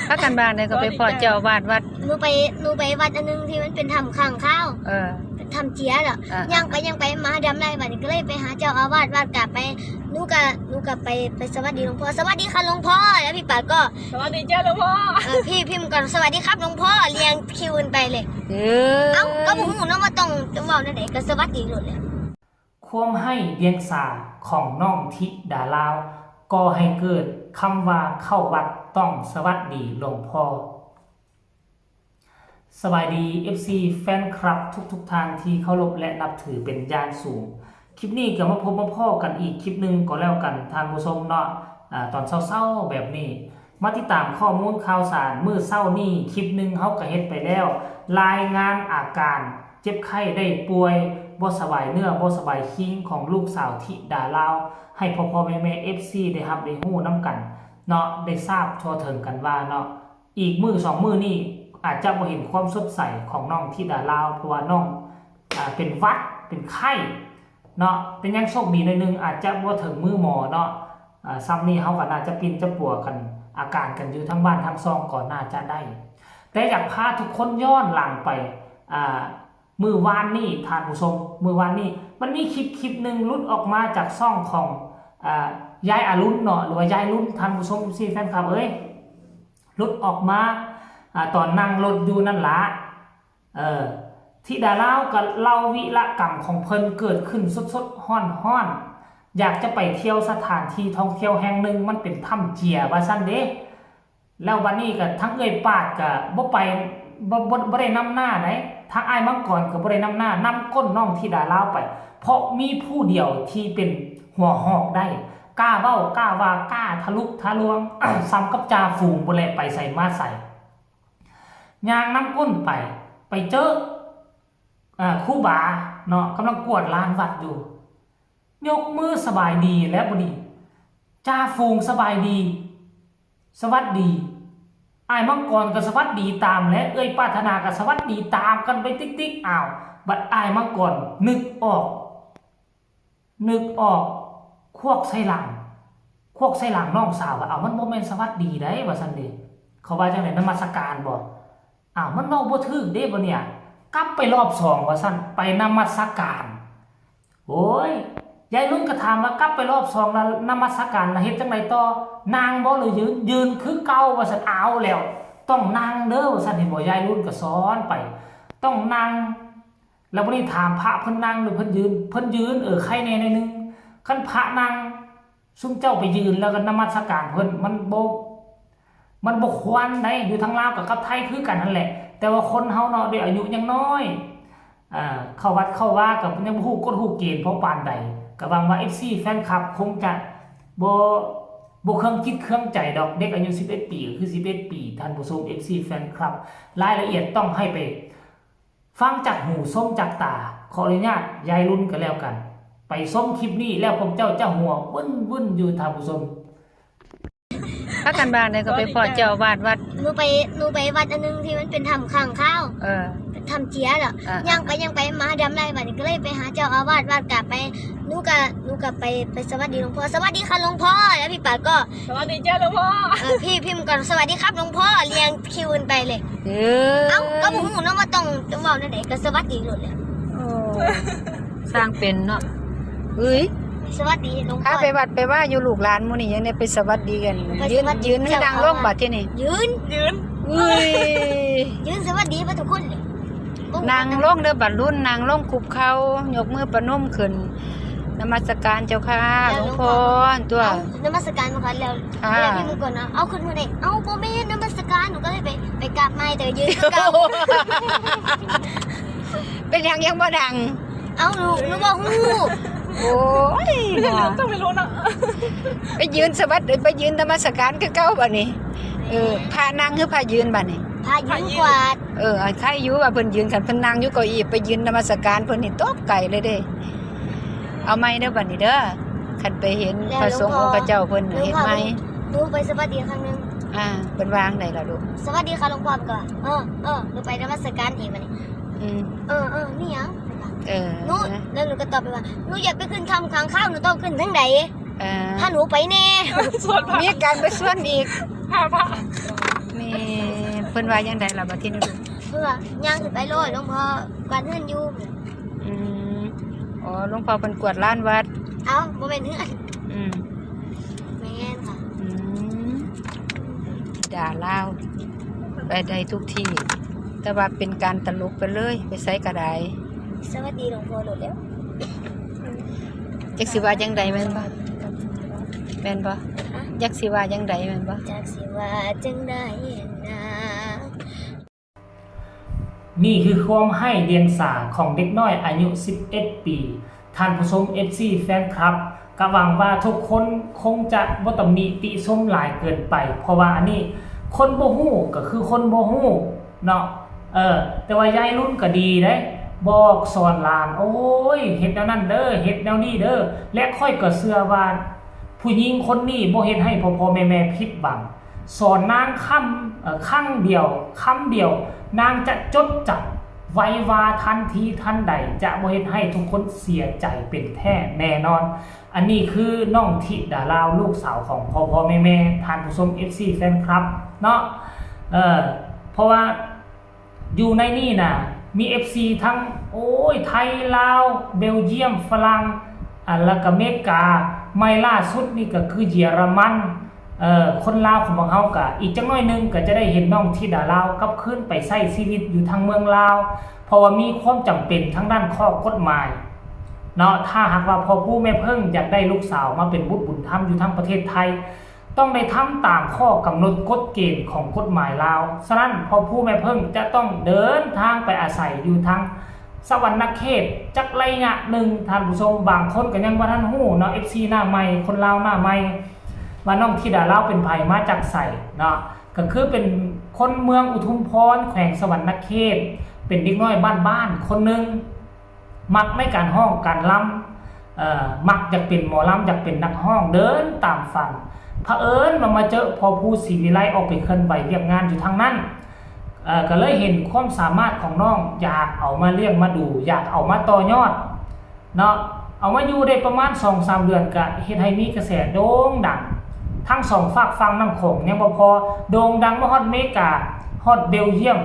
ถ้ากันบ้านเนี่ยก็ไปพอเจ้าวาดวัดหนูไปวัดอันนึงที่มันเป็นทำข้างข้าวทำเจียเหรอย่างไปมาดำไรบัดนี้ก็เลยไปหาเจ้าอาวาสวัดกลับไปหนูก็ไปสวัสดีหลวงพ่อสวัสดีค่ะหลวงพ่อแล้วพี่ปัดก็สวัสดีเจ้าหลวงพ่อพี่พิมพ์ก่อนสวัสดีครับหลวงพ่อเรียงคิวกันไปเลยก็บุ้งน้องมาต้องเว้านั่นแหละก็สวัสดีหลุดเลยความให้เดียงสาของน้องธิดาลาวก็ให้เกิดคำว่าเข้าวัดต้องสวัสดีหลวงพ่อสบายดี FC แฟนคลับทุกทางที่เคารพและนับถือเป็นญาณสูงคลิปนี้ก็มาพบมาพ่อกันอีกคลิปนึงก็แล้วกันทานผู้ชมเนาะตอนเศร้าๆแบบนี้มาติดตามข้อมูลข่าวสารมื้อเช้านี้คลิปนึงเฮาก็เฮ็ดไปแล้วรายงานอาการเจ็บไข้ได้ป่วยบ่สบายเนื้อบ่สบายคิงของลูกสาวธิดาลาวให้พ่อแม่ FC ได้รับได้ฮู้นำกันเนาะได้ทราบทั่วถึงกันว่าเนาะอีกมื้อ2มื้อนี้อาจจะบ่เห็นความสดใสของน้องธิดาลาวเพราะว่าน้องเป็นหวัดเป็นไข้เนาะเป็นยังโชคดีหน่อยนึงอาจจะบ่ถึงมือหมอเนาะซ้ำนี้เฮาก็น่าจะปินจะปัวกันอาการกันอยู่ทั้งบ้านทั้งซองก่อนน่าจะได้แต่อยากพาทุกคนย้อนหลังไปมือวานนี่ทานผู้ชมมือวานนี่มันมีคลิปนึงหลุดออกมาจากช่องของยายอรุณเนาะหรือว่ายายรุ่นทานผู้ชมซี่แฟนคลับหลุดออกมาตอนนั่งรถอยู่นั่นละธิดาลาวกับเล่าวิรกรรมของเพิ่นเกิดขึ้นสดๆฮ้อนอยากจะไปเที่ยวสถานที่ท่องเที่ยวแห่งหนึ่งมันเป็นถ้ำเจียว่าซั่นเด้แล้ววันนี้ก็ทั้งปาดก็บ่ไปบ่ได้นำหน้าไหนทั้งอ้ายมังกรก็บ่ได้นำหน้านำก้นน้องธิดาลาวไปเพราะมีผู้เดียวที่เป็นหัวหอกได้กล้าเว้ากล้าว่ากล้าทะลุทะลวง ซ้ำกับจ่าฝูงบ่แลไปใส่มาใส่ยางน้ำก้นไปเจอครูบาเนาะกำลังกวดลานวัดอยู่ยกมือสบายดีและบ่ดีจ่าฝูงสบายดีสวัสดีอ้ายมังกรก็สวัสดีตามและปรารถนาก็สวัสดีตามกันไปติ๊กๆอ้าวบัดอ้ายมังกรนึกออกควกใส่หลังน้องสาวว่ามันบ่แม่นสวัสดีได้ว่าซั่นเด้เขาว่าจังได๋นมัสการบ่มันเว้าบ่ถูกเด้บ่เนี่ยกลับไปรอบ2ว่าซั่นไปนมัสการโอ้ยยายลุงก็ถามว่ากลับไปรอบ2แล้วนมัสการแล้วเฮ็ดจังได๋ต่อนางบ่หรือยืนคือเก่าว่าซั่นเอาแล้วต้องนั่งเด้อว่าซั่นเห็นบ่ยายลุงก็สอนไปต้องนั่งแล้วบ่ได้ถามพระเพิ่นนั่งหรือเพิ่นยืนใครแน่หน่อยนึงคันพระนั่งซุมเจ้าไปยืนแล้วก็นมัสการเพิ่นมันบ่ควรได้อยู่ทางลาวกับไทยคือกันนั่นแหละแต่ว่าคนเฮาเนาะด้วยอายุยังน้อยเข้าวัดเข้าว่ากับยังบ่ฮู้กฎฮู้เกณฑ์เพราะปานใดก็หวังว่า FC แฟนคลับคงจะบ่เครื่องคิดเครื่องใจดอกเด็กอายุ11ปีคือ11ปีท่านผู้ชม FC แฟนคลับรายละเอียดต้องให้ไปฟังจากหูส้มจากตาขออนุญาตยายรุ่นกันแล้วกันไปส้มคลิปนี้แล้วผมเจ้าหัววุ่นอยู่ท่านผู้ชมถ้ากันบ้านเนี่ยก็ไปพอเจ้าวาดวัดหนูไปวัดอันนึงที่มันเป็นทำข้างข้าวทำเจียเหรอย่างไปมาดำไรบัดนี้ก็เลยไปหาเจ้าอาวาสวัดกลับไปหนูก็ไปสวัสดีหลวงพ่อสวัสดีค่ะหลวงพ่อแล้วพี่ปัดก็สวัสดีเจ้าหลวงพ่อพี่พิมพ์ก่อนสวัสดีครับหลวงพ่อเรียงคิวกันไปเลยก็บุ้งน้องมาต้องเว้านั่นแหละก็สวัสดีหลุดเลยสร้างเป็นเนาะสวัสดีหลวงพ่อถ้าไปวัดไปว่าอยู่ลูกหลานหมู่นี่ยังได้ไปสวัสดีกันยืนให้ดังลงบัดที่นี่ยืนยืนสวัสดีทุกคนเลยนางลงเด้อบัดรุ่นนางลงคุบเข่ายกมือประนมขึ้นนมัสการเจ้าค่ะหลวงพ่อตัวนมัสการมาก่อนแล้วพี่มึงก่อนนะเอาขึ้นมาเลยเอาพ่อแม่นมัสการหนูก็เลยไปกราบไม้แต่ยืนเก่าเป็นยังบ่ดังเอาหนูบอกฮู้โอ้ยต้องไม่รู้นะไปยืนสวัสดีไปยืนนมัสการคือเก่าบัดนี้พานั่งหรือพายืนบัดนี้พายืนกวาดใครอยู่ว่าเพิ่นยืนคันเพิ่นนั่งอยู่เก้าอี้ไปยืนนมัสการเพิ่นนี่ตกไก่เลยเด้เอาไม้เด้อบัดนี้เด้อคันไปเห็นพระสงฆ์องค์เจ้าเพิ่นเห็นไหมหนูไปสวัสดีครั้งนึงเพิ่นวางได้ล่ะลูกสวัสดีค่ะหลวงพ่อก่อนหนูไปนมัสการอีกบัดนี้นี่หยังหนูแล้วหนูก็ตอบไปว่าหนูอยากไปขึ้นทำข้างข้าวหนูต้องขึ้นทั้งใดถ้าหนูไปแน่มีการไปส่วนอีกพระมี พิ่นว่าจังไดล่ะบัดทีนี้ลูก เพื่อย่างขึ้นไปโลดหลวงพ่อกวาดเฮือนอยู่ อืมอ๋อหลวงพ่อเพิ่นกวาดลานวัด เอ้าบ่แม่นเฮือน อืม แม่นค่ะ อืมด่าลาวไปได้ทุกที่ แต่ว่าเป็นการตลกไปเลยไปไสก็ได้ สวัสดีหลวงพ่อโลดแล้ว จักสิว่าจังไดแม่นบ่แม่นบ่จักสิว่าจังไดแม่นบ่ จากสิว่าจังได๋นะ นี่คือความให้เดียงสาของเด็กน้อยอายุ 11 ปี ท่านผู้ชม FC แฟนคลับก็หวังว่าทุกคนคงจะบ่ตำหนิติชมหลายเกินไป เพราะว่าอันนี้คนบ่ฮู้ก็คือคนบ่ฮู้เนาะแต่ว่ายายรุ่นก็ดีเด้บอกสอนหลานโอ้ยเฮ็ดแนวนั้นเด้อเฮ็ดแนวนี้เด้อและค่อยก็เชื่อว่าผู้หญิงคนนี้บ่เฮ็ดให้พ่อๆแม่ๆผิดหวังสอนนางคำเดียวนางจะจดจำไว้ว่าทันทีทันใดจะบ่เฮ็ดให้ทุกคนเสียใจเป็นแท้แน่นอนอันนี้คือน้องธิดาลาวลูกสาวของพ่อๆแม่ๆท่านผู้ชม FC แฟนคลับเนาะเพราะว่าอยู่ในนี่น่ะมี FC ทั้งโอ้ยไทยลาวเบลเยียมฝรั่งแล้วก็อเมริกาไม่ล่าสุดนี่ก็คือเยอรมันคนลาวของเฮาก็อีกจักหน่อยนึงก็จะได้เห็นน้องธิดาลาวกลับคืนไปใช้ชีวิตอยู่ทางเมืองลาวเพราะว่ามีความจำเป็นทางด้านข้อกฎหมายเนาะถ้าหากว่าพ่อผู้แม่เพิ่งอยากได้ลูกสาวมาเป็นบุตรบุญธรรมอยู่ทางประเทศไทยต้องได้ทำตามข้อกำหนดกฎเกณฑ์ของกฎหมายลาวฉะนั้นพ่อผู้แม่เพิ่งจะต้องเดินทางไปอาศัยอยู่ทางสวรรณเขตจักระยะหนึ่งท่านผู้ชมบางคนก็ยังบ่ทันฮู้เนาะ FC หน้าใหม่คนลาวหน้าใหม่ว่าน้องธิดาลาวเป็นไผมาจากไสเนาะก็คือเป็นคนเมืองอุทุมพรแขวงสวรรณเขตเป็นเด็กน้อยบ้านๆคนนึงมักในการห้องการรำมักอยากเป็นหมอรำอยากเป็นนักห้องเดินตามฝันเผอิญมาเจอพอผู้ศรีวิไลออกไปเคลื่อนไหวเรียกงานอยู่ทางนั้นก็เลยเห็นความสามารถของน้องอยากเอามาเลี้ยงมาดูอยากเอามาต่อยอดเนาะเอามาอยู่ได้ประมาณ 2-3 เดือนก็เฮ็ดให้มีกระแสโด่งดังทั้งสองฝากฟังน้ำโขงยังบ่พอโด่งดังมาฮอดอเมริกาฮอดเบลเยียม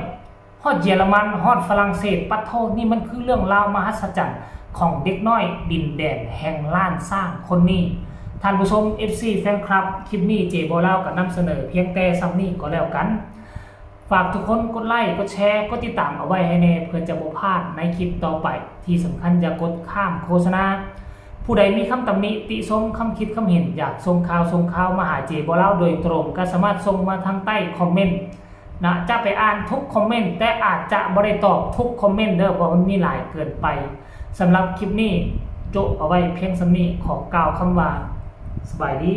ฮอดเยอรมันฮอดฝรั่งเศสปัดโทนี่มันคือเรื่องราวมหัศจรรย์ของเด็กน้อยดินแดนแห่งล้านสร้างคนนี้ท่านผู้ชม FC แฟนคลับคลิปนี้เจโบเล่าก็นำเสนอเพียงแต่ซ้ำนี้ก็แล้วกันฝากทุกคนกดไลค์กดแชร์กดติดตามเอาไว้ให้แน่เพื่อจะบ่พลาดในคลิปต่อไปที่สำคัญอย่ากดข้ามโฆษณาผู้ใดมีคำตำหนิติชมคำคิดคำเห็นอยากส่งข่าวมาหาเจโบเล่าโดยตรงก็สามารถส่งมาทางใต้คอมเมนต์นะจะไปอ่านทุกคอมเมนต์แต่อาจจะบ่ได้ตอบทุกคอมเมนต์เด้อเพราะมันมีหลายเกินไปสำหรับคลิปนี้จบเอาไว้เพียงส่ำนี้ขอกล่าวคำว่าสบายดี